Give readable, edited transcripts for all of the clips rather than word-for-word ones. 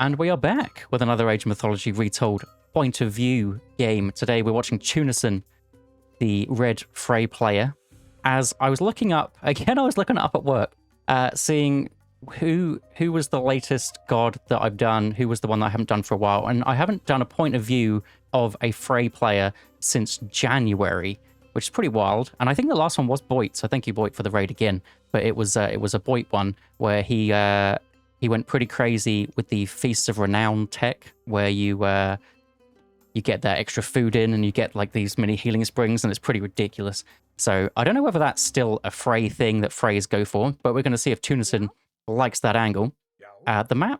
And we are back with another Age of Mythology Retold point of view game. Today we're watching Tunison, the red Frey player. As I was looking up, again I was looking up at work, seeing who was the latest god that I've done, who was the one that I haven't done for a while. And I haven't done a point of view of a Frey player since January, which is pretty wild. And I think the last one was Boit, so thank you Boit for the raid again. But it was a Boit one where he went pretty crazy with the Feast of Renown tech, where you get that extra food in and you get like these mini healing springs, and it's pretty ridiculous. So I don't know whether that's still a Frey thing that Freys go for, but we're going to see if Tunison likes that angle. The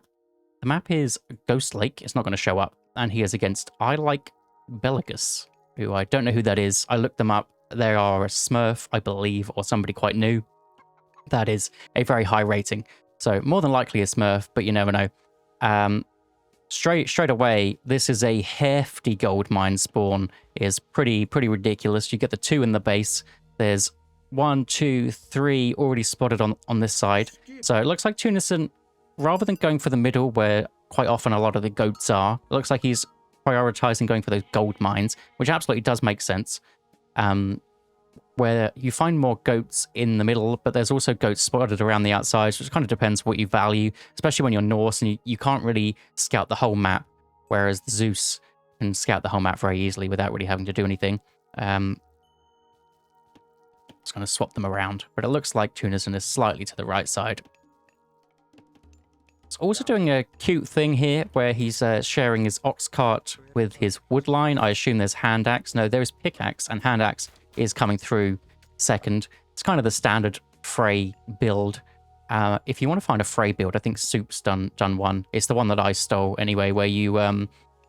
map is Ghost Lake. It's not going to show up, and he is against I Like Belagus, who I don't know who that is. I looked them up. They are a Smurf, I believe, or somebody quite new. That is a very high rating. So more than likely a Smurf, but you never know. Straight away, this is a hefty gold mine spawn. It is pretty ridiculous. You get the 2 in the base. There's 1, 2, 3 already spotted on this side. So it looks like Tunison, rather than going for the middle where quite often a lot of the goats are, it looks like he's prioritizing going for those gold mines, which absolutely does make sense. Where you find more goats in the middle, but there's also goats spotted around the outsides, which kind of depends what you value, especially when you're Norse and you can't really scout the whole map, whereas Zeus can scout the whole map very easily without really having to do anything. Just going to swap them around, but it looks like Tunison is slightly to the right side. It's also doing a cute thing here where he's sharing his ox cart with his wood line. I assume there's hand axe. No, there's pickaxe, and hand axe is coming through second. It's kind of the standard Frey build. If you want to find a Frey build, I think Soup's done one. It's the one that I stole anyway, where you,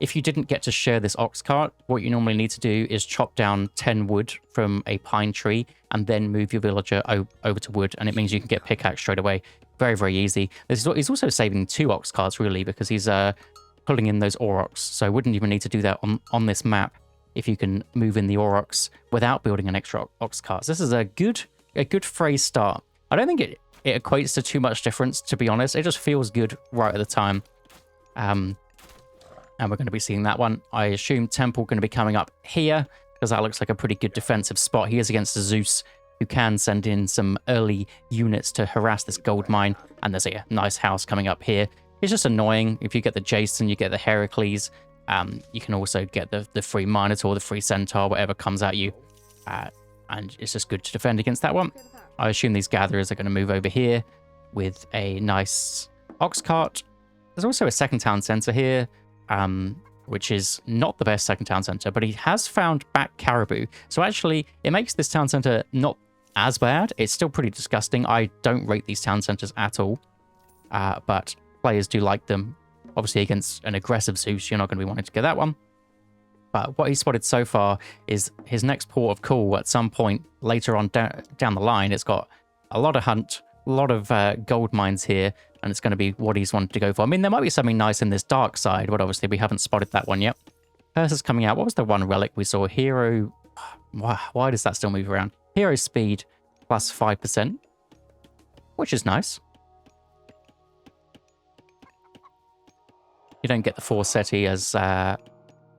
if you didn't get to share this ox cart, what you normally need to do is chop down 10 wood from a pine tree and then move your villager over to wood, and it means you can get pickaxe straight away. Very easy. He's also saving 2 ox carts really, because he's pulling in those aurochs, so wouldn't even need to do that on this map if you can move in the aurochs without building an extra ox cart. This is a good Frey start. I don't think it equates to too much difference, to be honest. It just feels good right at the time. And we're going to be seeing that one. I assume Temple going to be coming up here, because that looks like a pretty good defensive spot. He is against the Zeus, who can send in some early units to harass this gold mine. And there's a nice house coming up here. It's just annoying. If you get the Jason, you get the Heracles. You can also get the free Minotaur, the free Centaur, whatever comes at you. And it's just good to defend against that one. I assume these gatherers are going to move over here with a nice ox cart. There's also a second town centre here, which is not the best second town centre, but he has found back caribou. So actually, it makes this town centre not as bad. It's still pretty disgusting. I don't rate these town centres at all, but players do like them. Obviously, against an aggressive Zeus, you're not going to be wanting to get that one. But what he spotted so far is his next port of call at some point later on down the line. It's got a lot of hunt, a lot of gold mines here, and it's going to be what he's wanted to go for. I mean, there might be something nice in this dark side, but obviously we haven't spotted that one yet. Curse is coming out. What was the one relic we saw? Hero... Why does that still move around? Hero speed plus 5%, which is nice. You don't get the Forseti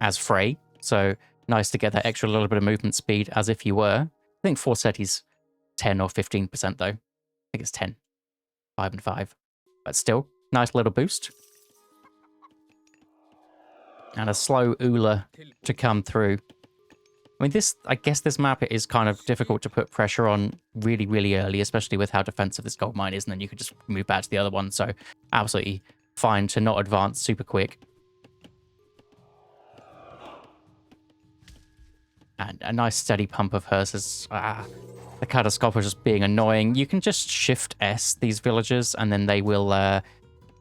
as Frey, so nice to get that extra little bit of movement speed as if you were. I think Forseti's 10 or 15% though. I think it's 10. 5 and 5. But still, nice little boost. And a slow Ula to come through. I mean, I guess this map is kind of difficult to put pressure on really early, especially with how defensive this gold mine is, and then you could just move back to the other one, so absolutely fine to not advance super quick. And a nice steady pump of hers is... the Catastrophe is just being annoying. You can just Shift S these villagers, and then they will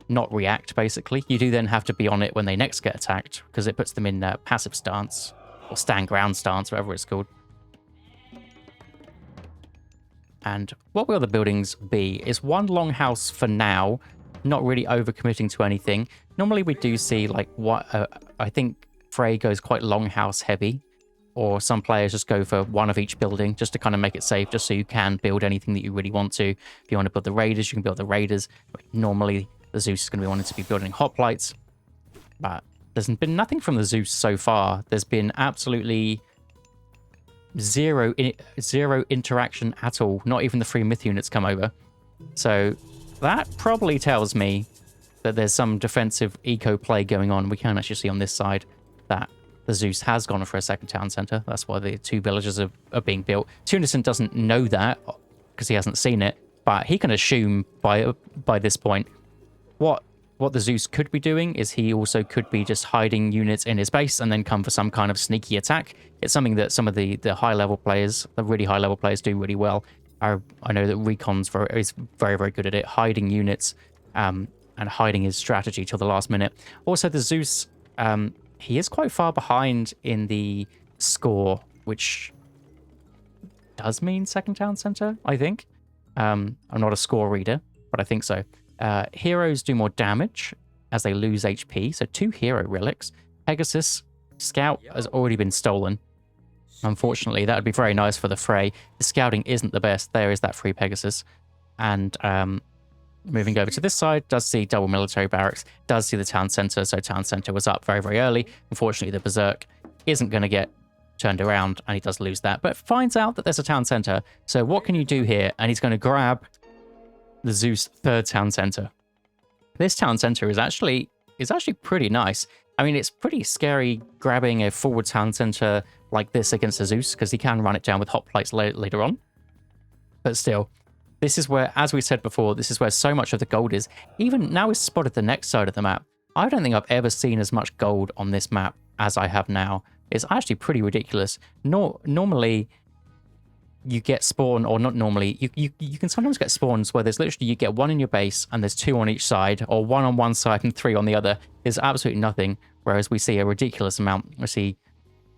not react, basically. You do then have to be on it when they next get attacked, because it puts them in passive stance, or stand ground stance, whatever it's called. And what will the buildings be? Is one longhouse for now, not really overcommitting to anything. Normally we do see, like, I think Frey goes quite longhouse heavy, or some players just go for one of each building just to kind of make it safe, just so you can build anything that you really want to. If you want to build the Raiders, you can build the Raiders. Normally, the Zeus is going to be wanting to be building hoplites. But there's been nothing from the Zeus so far. There's been absolutely zero interaction at all. Not even the free myth units come over. So that probably tells me that there's some defensive eco play going on. We can actually see on this side that the Zeus has gone for a second town center. That's why the 2 villages are being built. Tunison doesn't know that because he hasn't seen it, but he can assume by this point what the Zeus could be doing is he also could be just hiding units in his base and then come for some kind of sneaky attack. It's something that some of the high-level players, the really high-level players, do really well. I know that Recon's is very, very good at it, hiding units and hiding his strategy till the last minute. Also, the Zeus, he is quite far behind in the score, which does mean second town center, I think. I'm not a score reader, but I think so. Heroes do more damage as they lose HP, so 2 hero relics. Pegasus Scout has already been stolen. Unfortunately, that would be very nice for the Frey. The scouting isn't the best. There is that free Pegasus. And moving over to this side, does see double military barracks, does see the town center, so town center was up very, very early. Unfortunately, the Berserk isn't going to get turned around, and he does lose that, but finds out that there's a town center. So what can you do here? And he's going to grab the Zeus 3rd town center. This town center is actually pretty nice. I mean, it's pretty scary grabbing a forward town center like this against a Zeus, because he can run it down with hot plates later on. But still, this is where, as we said before, this is where so much of the gold is. Even now we've spotted the next side of the map. I don't think I've ever seen as much gold on this map as I have now. It's actually pretty ridiculous. Normally, you get spawn, or not normally, you can sometimes get spawns where there's literally, you get 1 in your base and there's 2 on each side, or 1 on one side and 3 on the other. There's absolutely nothing, whereas we see a ridiculous amount. We see,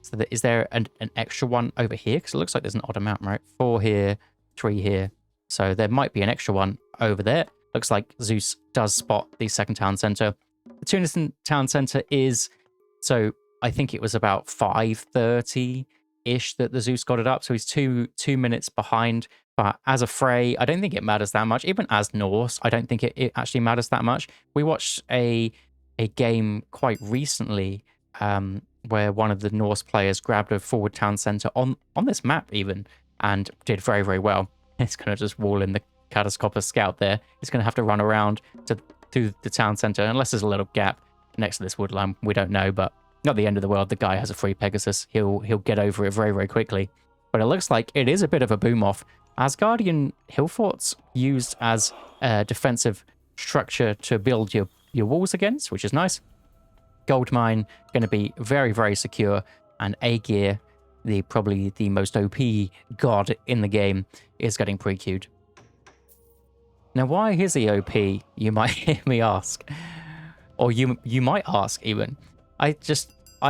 so is there an extra one over here? Because it looks like there's an odd amount, right? 4 here, 3 here. So there might be an extra one over there. Looks like Zeus does spot the second town center. The Tunison town center is, so I think it was about 5:30-ish that the Zeus got it up. So he's two minutes behind. But as a Frey, I don't think it matters that much. Even as Norse, I don't think it actually matters that much. We watched a game quite recently where one of the Norse players grabbed a forward town center on this map even, and did very, very well. It's going to just wall in the Catacopper Scout there. He's going to have to run around to the town center, unless there's a little gap next to this woodline. We don't know, but not the end of the world. The guy has a free Pegasus. He'll get over it very, very quickly. But it looks like it is a bit of a boom-off. Asgardian hill forts used as a defensive structure to build your walls against, which is nice. Gold mine going to be very, very secure. And Aegir, probably the most OP god in the game, is getting pre-queued. Now, why is he OP? You might hear me ask. Or you might ask, even. I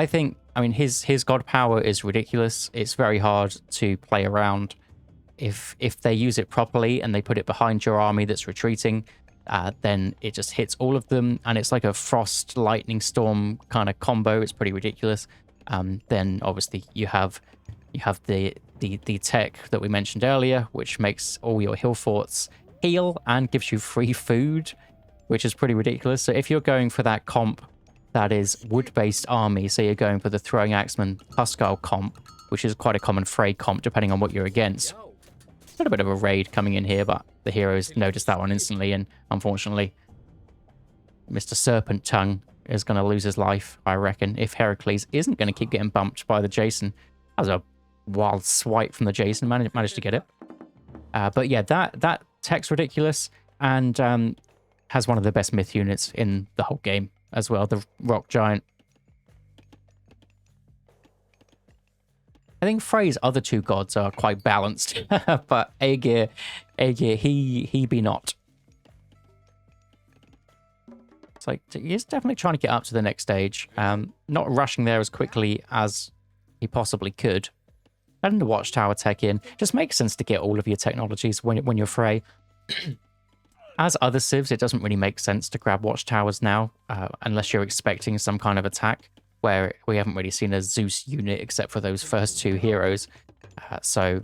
think, I mean, his god power is ridiculous. It's very hard to play around. If they use it properly and they put it behind your army that's retreating, then it just hits all of them, and it's like a frost lightning storm kind of combo. It's pretty ridiculous. Then obviously you have the tech that we mentioned earlier, which makes all your hill forts heal and gives you free food, which is pretty ridiculous. So if you're going for that comp that is wood-based army, so you're going for the Throwing Axeman Huskarl comp, which is quite a common Frey comp depending on what you're against. A little bit of a raid coming in here, but the heroes noticed that one instantly, and unfortunately Mr. Serpent Tongue is going to lose his life, I reckon, if Heracles isn't going to keep getting bumped by the Jason. That was a wild swipe from the Jason, managed to get it. But yeah, that tech's ridiculous, and has one of the best myth units in the whole game as well, the Rock Giant. I think Frey's other 2 gods are quite balanced, but Aegir, he be not. It's like, he's definitely trying to get up to the next stage. Not rushing there as quickly as he possibly could. Letting the Watchtower tech in. Just makes sense to get all of your technologies when you're Frey. As other civs, it doesn't really make sense to grab Watchtowers now, unless you're expecting some kind of attack, where we haven't really seen a Zeus unit except for those first 2 heroes. So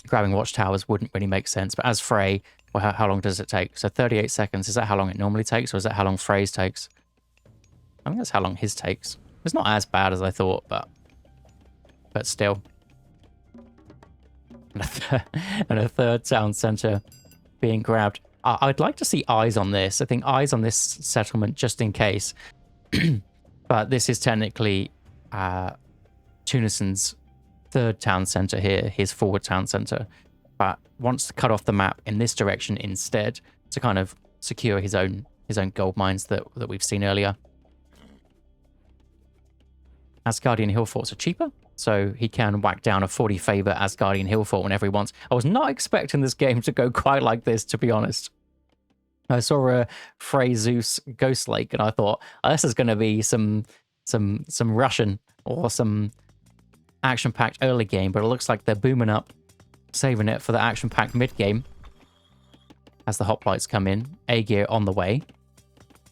grabbing Watchtowers wouldn't really make sense. But as Frey, well, how long does it take? So 38 seconds, is that how long it normally takes, or is that how long Frey's takes? I think that's how long his takes. It's not as bad as I thought, but still. And a third town center being grabbed. I'd like to see eyes on this. I think eyes on this settlement just in case. But this is technically Tunison's third town center here, his forward town center. But wants to cut off the map in this direction instead to kind of secure his own gold mines that we've seen earlier. Asgardian hill forts are cheaper, so he can whack down a 40 favor Asgardian hill fort whenever he wants. I was not expecting this game to go quite like this, to be honest. I saw a Frey Zeus Ghost Lake, and I thought, oh, this is going to be some Russian or some action-packed early game, but it looks like they're booming up, saving it for the action-packed mid-game. As the hoplites come in, A-gear on the way,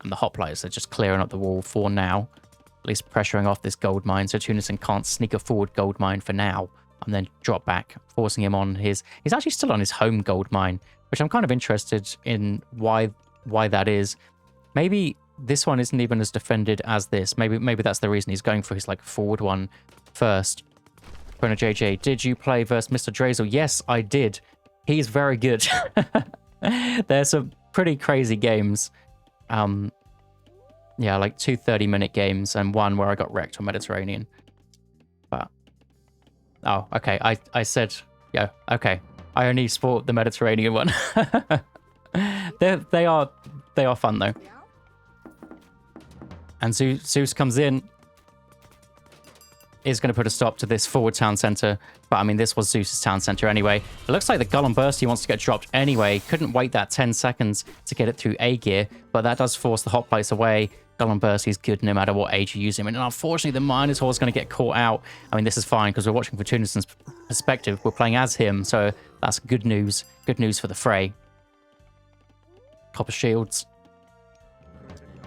and the hoplites are just clearing up the wall for now, at least pressuring off this gold mine, so Tunison can't sneak a forward gold mine for now, and then drop back, forcing him on his... He's actually still on his home gold mine, which I'm kind of interested in why that is. Maybe this one isn't even as defended as this. Maybe that's the reason he's going for his like forward one first. Bruno JJ, did you play versus Mr. Drazel? Yes, I did. He's very good. There's some pretty crazy games. Yeah, like 2 30-minute games and one where I got wrecked on Mediterranean. But oh, okay. I said, yeah, okay. I only sport the Mediterranean one. They are fun though. And Zeus comes in, is going to put a stop to this forward town center. But I mean, this was Zeus's town center anyway. It looks like the Golem Bursty wants to get dropped anyway. Couldn't wait that 10 seconds to get it through A gear, but that does force the hoplites away. Golem Bursty's good no matter what age you use him. And unfortunately, the Minotaur is going to get caught out. I mean, this is fine because we're watching from Tunison's perspective. We're playing as him, so that's good news. Good news for the Frey. Copper shields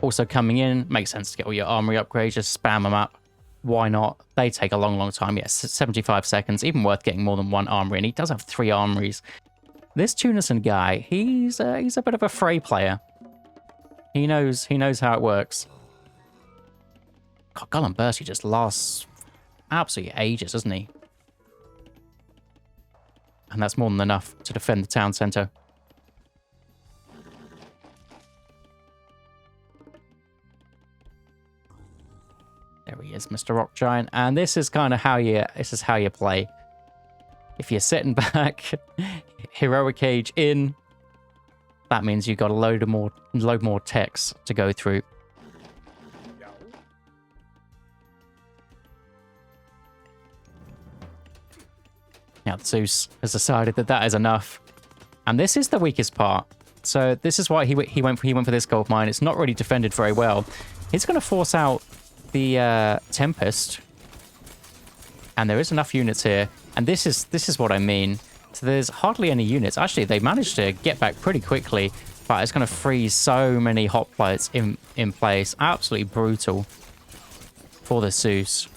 also coming in. Makes sense to get all your armory upgrades. Just spam them up. Why not? They take a long time. Yes, 75 seconds. Even worth getting more than one armory. And he does have 3 armories. This Tunison guy, he's a bit of a Frey player. He knows how it works. God, Golem Bursty just lasts absolutely ages, doesn't he? And that's more than enough to defend the town center. There he is, Mr. Rock Giant. And this is kind of how you play. If you're sitting back, heroic age in, that means you've got a load more techs to go through. Now Zeus has decided that is enough, and this is the weakest part. So this is why he went for this gold mine. It's not really defended very well. He's going to force out the Tempest, and there is enough units here. And this is what I mean. So there's hardly any units. Actually, they managed to get back pretty quickly, but it's going to freeze so many hoplites in place. Absolutely brutal for the Zeus.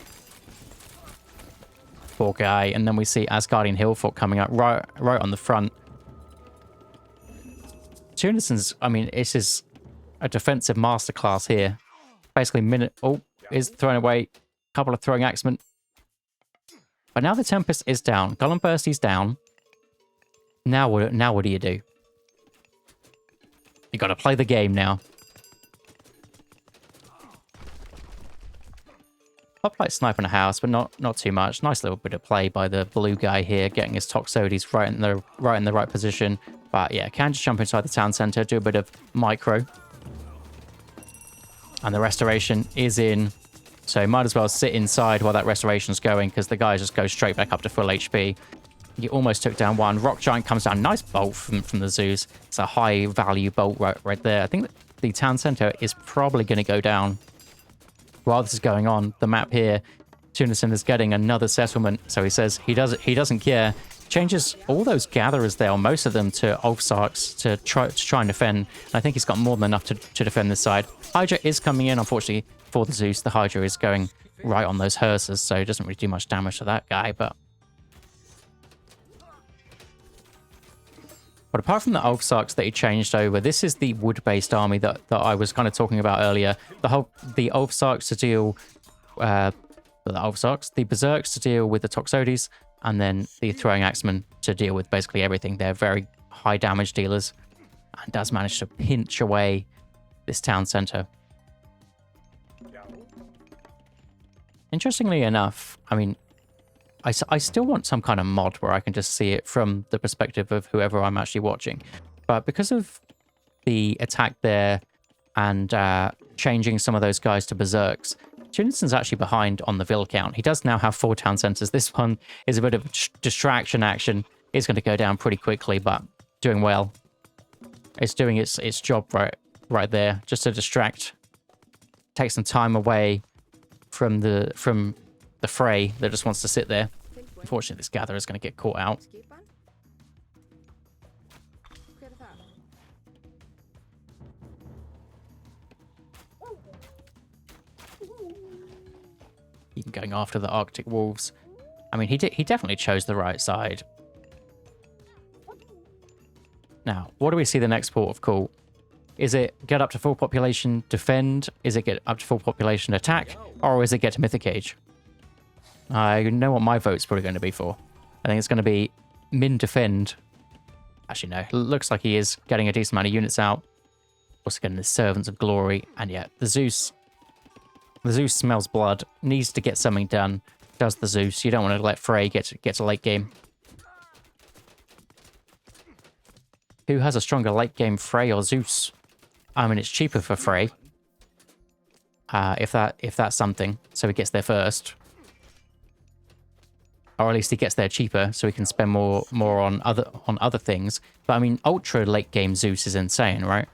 Poor guy. And then we see Asgardian Hillfort coming up right on the front. Tunison's, I mean, this is a defensive masterclass here. Basically, is thrown away. A couple of throwing axemen. But now the Tempest is down. Golem Bursty's down. Now what do you do? You got to play the game now. Hoplite sniping a house, but not too much. Nice little bit of play by the blue guy here, getting his Toxotes right in the right position. But yeah, can just jump inside the town center, do a bit of micro. And the restoration is in. So you might as well sit inside while that restoration's going, because the guy just goes straight back up to full HP. You almost took down one. Rock Giant comes down. Nice bolt from the Zeus. It's a high value bolt right there. I think that the town center is probably going to go down. While this is going on, the map here, Tunison is getting another settlement. So he says he doesn't care. Changes all those gatherers there, or most of them, to Ulfsarks to try and defend. And I think he's got more than enough to defend this side. Hydra is coming in, unfortunately, for the Zeus. The Hydra is going right on those hearses, so it doesn't really do much damage to that guy, but But apart from the Ulfsarks that he changed over, this is the wood-based army that I was kind of talking about earlier. The Ulfsarks to deal, the Berserks to deal with the Toxotes, and then the Throwing Axemen to deal with basically everything. They're very high damage dealers, and does manage to pinch away this town center. Interestingly enough, I mean, I still want some kind of mod where I can just see it from the perspective of whoever I'm actually watching. But because of the attack there and changing some of those guys to Berserks, Junison's actually behind on the Vil count. He does now have 4 town centers. This one is a bit of distraction action. It's going to go down pretty quickly, but doing well. It's doing its job right there, just to distract, take some time away from the Frey that just wants to sit there. Unfortunately, this gatherer is going to get caught out. Even going after the Arctic wolves. I mean, he definitely chose the right side. Now, what do we see the next port of call? Is it get up to full population, defend? Is it get up to full population, attack? Or is it get to Mythic Age? I know what my vote's probably going to be for. I think it's going to be min defend. Actually, no. It looks like he is getting a decent amount of units out. Also getting the Servants of Glory. And yeah, the Zeus smells blood. Needs to get something done. Does the Zeus. You don't want to let Frey get to late game. Who has a stronger late game, Frey or Zeus? I mean, it's cheaper for Frey. If that's something. So he gets there first. Or at least he gets there cheaper, so he can spend more on other things. But I mean, ultra late game Zeus is insane, right?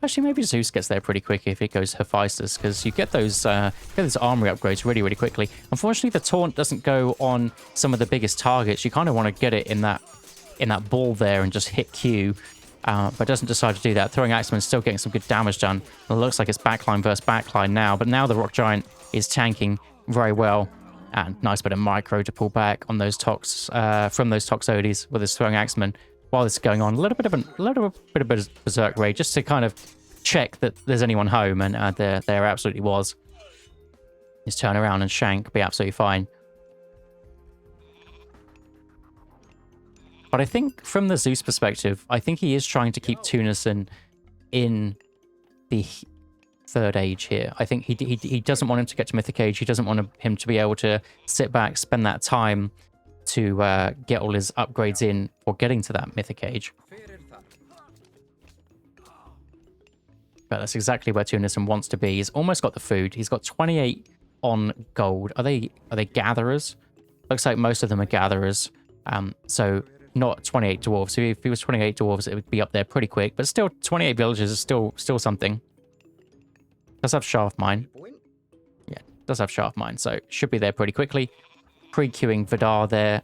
Actually, maybe Zeus gets there pretty quick if it goes Hephaestus, because you get those armory upgrades really, really quickly. Unfortunately, the taunt doesn't go on some of the biggest targets. You kind of want to get it in that ball there and just hit Q. But doesn't decide to do that. Throwing Axeman still getting some good damage done. It looks like it's backline versus backline now, but now the Rock Giant is tanking very well. And nice bit of micro to pull back on those from those Toxotes with his Throwing Axeman. While this is going on, a little bit of Berserk Raid just to kind of check that there's anyone home, and there absolutely was. His turn around and shank be absolutely fine. But I think from the Zeus perspective, I think he is trying to keep Tunison in the third age here. I think he doesn't want him to get to Mythic Age. He doesn't want him to be able to sit back, spend that time to get all his upgrades in for getting to that Mythic Age. But that's exactly where Tunison wants to be. He's almost got the food. He's got 28 on gold. Are they gatherers? Looks like most of them are gatherers. So not 28 dwarves. So if he was 28 dwarves, it would be up there pretty quick. But still, 28 villages is still something. Does have Shaft Mine. Yeah, does have Shaft Mine. So should be there pretty quickly. Pre-queuing Vidar there.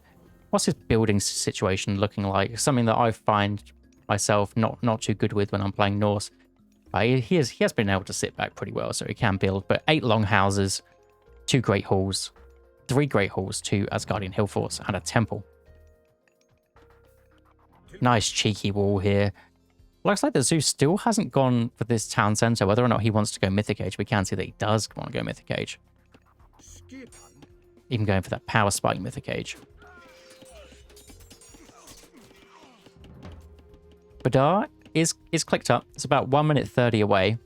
What's his building situation looking like? Something that I find myself not too good with when I'm playing Norse. He has been able to sit back pretty well, so he can build. But 8 long houses, 2 great halls, 3 great halls, 2 Asgardian hill forts, and a temple. Nice cheeky wall here. Looks like the Zeus still hasn't gone for this town center. Whether or not he wants to go Mythic Age, we can see that he does want to go Mythic Age. Even going for that power spike Mythic Age. Vidar is clicked up. It's about 1 minute 30 away.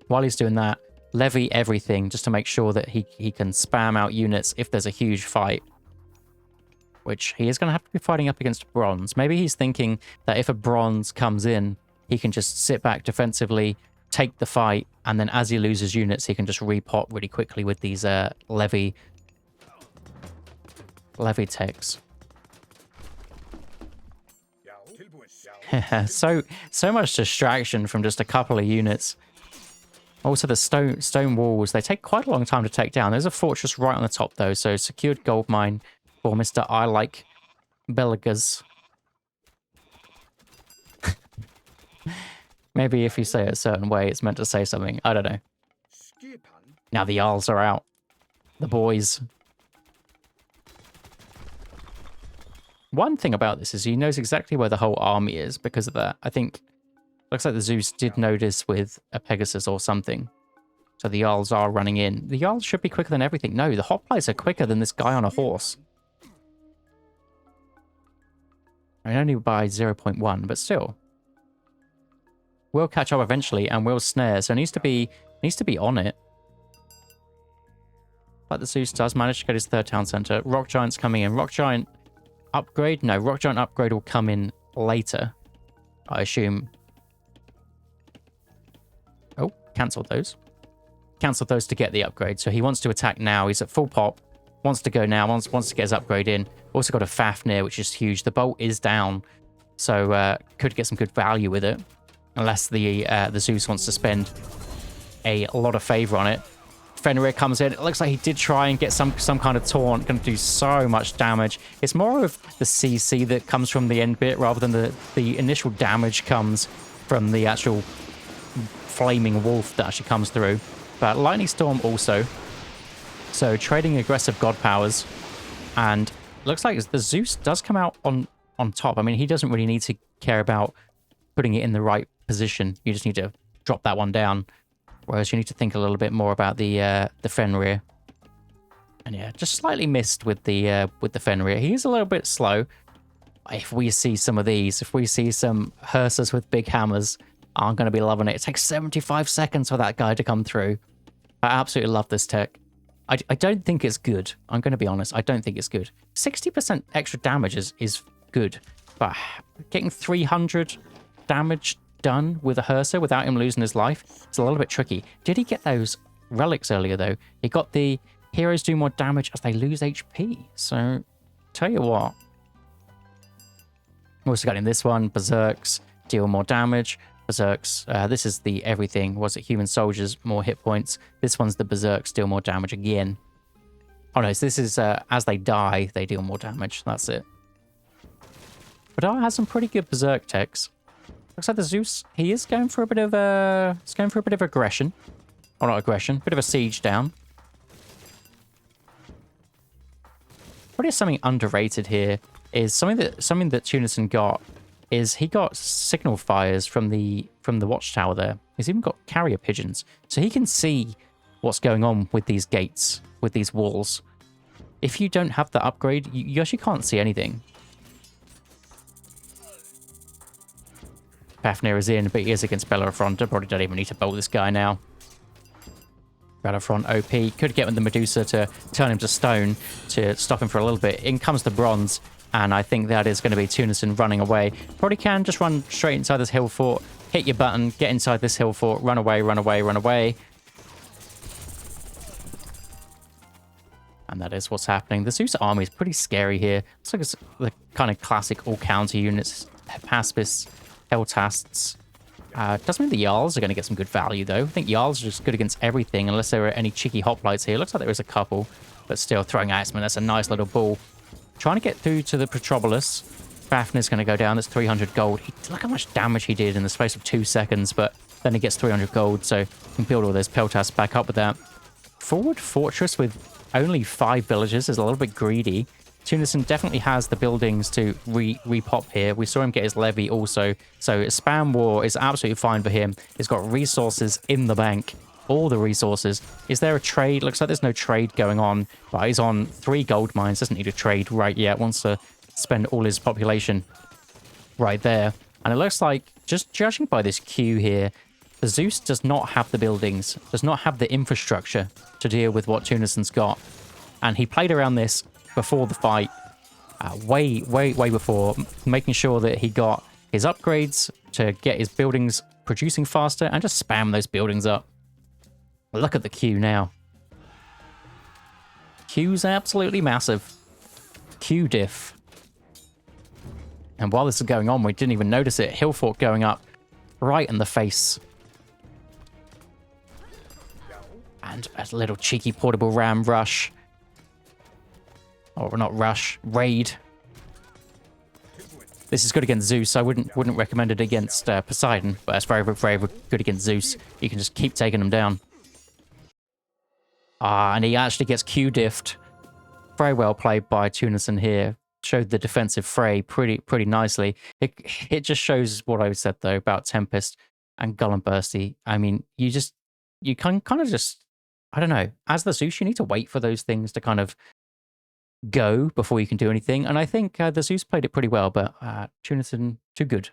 While he's doing that, levy everything just to make sure that he can spam out units if there's a huge fight. Which he is going to have to be fighting up against bronze. Maybe he's thinking that if a bronze comes in, he can just sit back defensively, take the fight, and then as he loses units, he can just repot really quickly with these levy techs. so much distraction from just a couple of units. Also, the stone walls, they take quite a long time to take down. There's a fortress right on the top, though, so secured gold mine for Mr. I like Belagas. Maybe if you say it a certain way, it's meant to say something. I don't know. Now the Jarls are out. The boys. One thing about this is he knows exactly where the whole army is because of that. I think, looks like the Zeus did notice with a Pegasus or something. So the Jarls are running in. The Jarls should be quicker than everything. No, the hoplites are quicker than this guy on a horse. I mean, only by 0.1, but still. We'll catch up eventually, and we'll snare. So it needs to be on it. But the Zeus does manage to get his third town center. Rock Giant's coming in. Rock Giant upgrade? No, Rock Giant upgrade will come in later, I assume. Oh, cancelled those. Cancelled those to get the upgrade. So he wants to attack now. He's at full pop. Wants to go now. Wants to get his upgrade in. Also got a Fafnir, which is huge. The bolt is down. So could get some good value with it. Unless the Zeus wants to spend a lot of favor on it. Fenrir comes in. It looks like he did try and get some kind of taunt. Going to do so much damage. It's more of the CC that comes from the end bit rather than the initial damage comes from the actual flaming wolf that actually comes through. But Lightning Storm also. So trading aggressive god powers. And looks like the Zeus does come out on top. I mean, he doesn't really need to care about putting it in the right position. You just need to drop that one down. Whereas you need to think a little bit more about the Fenrir. And yeah, just slightly missed with the Fenrir. He is a little bit slow. If we see some of these, if we see some hearsers with big hammers, I'm going to be loving it. It takes 75 seconds for that guy to come through. I absolutely love this tech. I don't think it's good. I'm going to be honest. I don't think it's good. 60% extra damage is good. But getting 300 damage done with a Hearser without him losing his life, it's a little bit tricky. Did he get those relics earlier, though? He got the heroes do more damage as they lose HP. So, tell you what. Also got in this one, Berserks, deal more damage. Berserks, this is the everything. Was it human soldiers, more hit points? This one's the Berserks, deal more damage again. Oh no, so this is as they die, they deal more damage. That's it. But I has some pretty good Berserk techs. Looks like the Zeus, he is going for a bit of aggression. Or not aggression, bit of a siege down. Probably something underrated here is something that Tunison got is he got signal fires from the watchtower there. He's even got carrier pigeons. So he can see what's going on with these gates, with these walls. If you don't have the upgrade, you actually can't see anything. Fafnir is in, but he is against Bellerophon. I probably don't even need to bolt this guy now. Bellerophon OP. Could get with the Medusa to turn him to stone to stop him for a little bit. In comes the bronze, and I think that is going to be Tunison running away. Probably can just run straight inside this hill fort, hit your button, get inside this hill fort, run away, run away, run away. And that is what's happening. The Zeus army is pretty scary here. Looks like it's the kind of classic all-counter units. Paspis, Helltasts. Doesn't mean the Jarls are going to get some good value, though. I think Jarls are just good against everything, unless there are any cheeky hoplites here. Looks like there is a couple, but still throwing Axeman. That's a nice little ball. Trying to get through to the Petropolis. Fafnir's going to go down. That's 300 gold. Look how much damage he did in the space of 2 seconds, but then he gets 300 gold, so you can build all those Peltas back up with that. Forward Fortress with only 5 villages is a little bit greedy. Tunison definitely has the buildings to repop here. We saw him get his levy also. So spam war is absolutely fine for him. He's got resources in the bank. All the resources. Is there a trade? Looks like there's no trade going on. But he's on 3 gold mines. Doesn't need a trade right yet. Wants to spend all his population right there. And it looks like, just judging by this queue here, the Zeus does not have the buildings. Does not have the infrastructure to deal with what Tunison's got. And he played around this before the fight, way before, making sure that he got his upgrades to get his buildings producing faster and just spam those buildings up. Look at the queue now. Queue's absolutely massive. Queue diff. And while this is going on, we didn't even notice it. Hillfort going up right in the face. And a little cheeky portable ram rush. Or not rush, raid. This is good against Zeus. I wouldn't recommend it against Poseidon, but it's very, very good against Zeus. You can just keep taking him down. And he actually gets Q-diffed. Very well played by Tunison here. showed the defensive Frey pretty nicely. It just shows what I said though about Tempest and Golem Bursty. I mean, you can kind of just, I don't know, as the Zeus, you need to wait for those things to kind of go before you can do anything. And I think the Zeus played it pretty well, but Tunison too good.